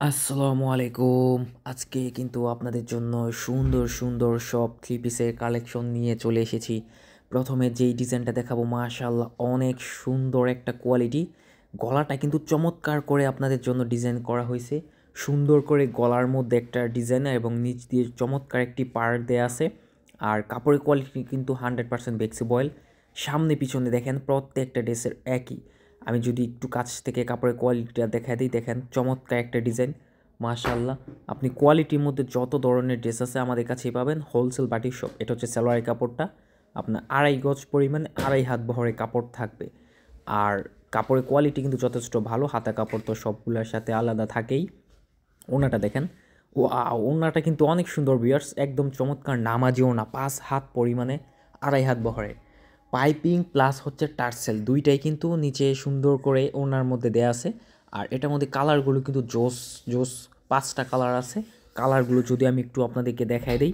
আসসালামু আলাইকুম। আজকে কিন্তু আপনাদের জন্য সুন্দর, সুন্দর সব থ্রি পিসের কালেকশন নিয়ে চলে এসেছি। প্রথমে যেই ডিজাইনটা দেখাবো মাশাআল্লাহ অনেক সুন্দর একটা কোয়ালিটি। গলাটা কিন্তু চমৎকার করে আপনাদের জন্য ডিজাইন করা হইছে। সুন্দর করে গলার মধ্যে একটা ডিজাইন এবং নিচ দিয়ে চমৎকার একটি পাড় দেয়া আছে। আর কাপড়ের কোয়ালিটি কিন্তু 100% ফ্লেক্সিবল। সামনে পিছনে দেখেন প্রত্যেকটা ড্রেসের একই। আমি যদি একটু কাছ থেকে কাপড়ের কোয়ালিটিটা দেখায় দিই, দেখেন চমৎকার একটা ডিজাইন। মাশাআল্লাহ, আপনি কোয়ালিটির মধ্যে যত ধরনের ড্রেস আছে আমাদের কাছেই পাবেন। Wholesale batik shop. এটা হচ্ছে সালোয়ারের কাপড়টা। আপনার 2.5 গজ পরিমাণে 2.5 হাত বহরের কাপড় থাকবে। আর কাপড়ের কোয়ালিটি কিন্তু যথেষ্ট ভালো। হাতা কাপড় তো সবগুলোর সাথে আলাদা থাকেই। ওড়নাটা দেখেন। ওয়াও! ওড়নাটা কিন্তু অনেক সুন্দর ভিউয়ার্স। একদম চমৎকার নামাজি ওড়না। 5 হাত পরিমাণে 2.5 হাত বহরের। পাইপিং প্লাস হচ্ছে টার্সেল ২ টাই কিন্তু নিচে সুন্দর করে ওড়নার মধ্যে দেয়া আছে। আর এটার মধ্যে কালারগুলো কিন্তু জোস, জোস ৫ টা কালার আছে। কালারগুলো যদি আমি একটু আপনাদেরকে দেখায় দেই,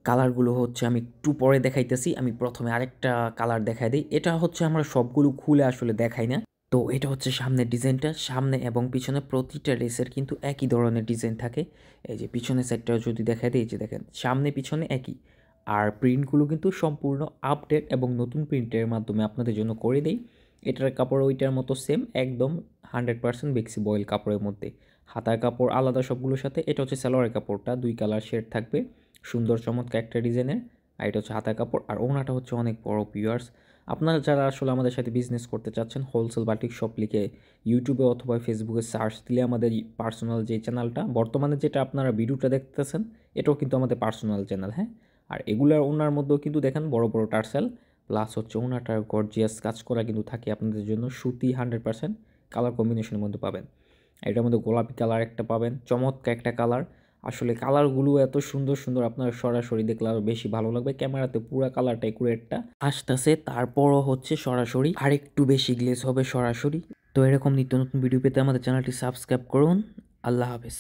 কালারগুলো হচ্ছে আমি একটু পরে দেখাইতেছি। আমি প্রথমে আরেকটা কালার দেখায় দেই। এটা হচ্ছে আমরা সবগুলো খুলে আসলে দেখাই না। তো এটা হচ্ছে সামনের ডিজাইনটা। সামনে এবং পিছনে প্রতিটা ড্রেসের কিন্তু একই ধরনের ডিজাইন থাকে। এই যে পিছনের সাইডটাও যদি দেখায় দেই, এই যে দেখেন সামনে পিছনে একই। আর প্রিন্টগুলো কিন্তু সম্পূর্ণ আপডেট এবং নতুন প্রিন্টের মাধ্যমে আপনাদের জন্য করে দেই। এটার কাপড় ওইটার মতো সেম একদম 100% ফ্লেক্সিবল কাপড়ের মধ্যে। হাতার কাপড় আলাদা সবগুলোর সাথে। এটা হচ্ছে সালোয়ারের কাপড়টা ২ কালার শেড থাকবে। সুন্দর চমৎকার একটা ডিজাইনের। আর এটা হচ্ছে হাতার কাপড়। আর ওড়নাটা হচ্ছে অনেক বড় ভিউয়ার্স। আপনারা যারা আসলে আমাদের সাথে বিজনেস করতে চাচ্ছেন, হোলসেল বাটিক শপ লিখে ইউটিউবে অথবা ফেসবুকে সার্চ দিলে আমাদের পার্সোনাল যে চ্যানেলটা, বর্তমানে যেটা আপনারা ভিডিওটা দেখতেছেন, এটাও কিন্তু আমাদের পার্সোনাল চ্যানেল, হ্যাঁ? আর এগুলার ওড়নার মধ্যেও কিন্তু দেখেন বড়, বড় টার্সেল প্লাস হচ্ছে ওড়নাটার গর্জিয়াস কাজ করা কিন্তু থাকে আপনাদের জন্য। সুতি 100% কালার কম্বিনেশনের মধ্যে পাবেন। এটার মধ্যে গোলাপি কালার একটা পাবেন, চমৎকার একটা কালার। আসলে কালারগুলো এত সুন্দর, সুন্দর আপনার সরাসরি দেখলে আরও বেশি ভালো লাগবে। ক্যামেরাতে পুরা কালারটা একুরেটটা আসতেছে, তারপরও হচ্ছে সরাসরি আরেকটু বেশি গ্লেজ হবে সরাসরি। তো এরকম নিত্য নতুন ভিডিও পেতে আমাদের চ্যানেলটি সাবস্ক্রাইব করুন। আল্লাহ হাফেজ।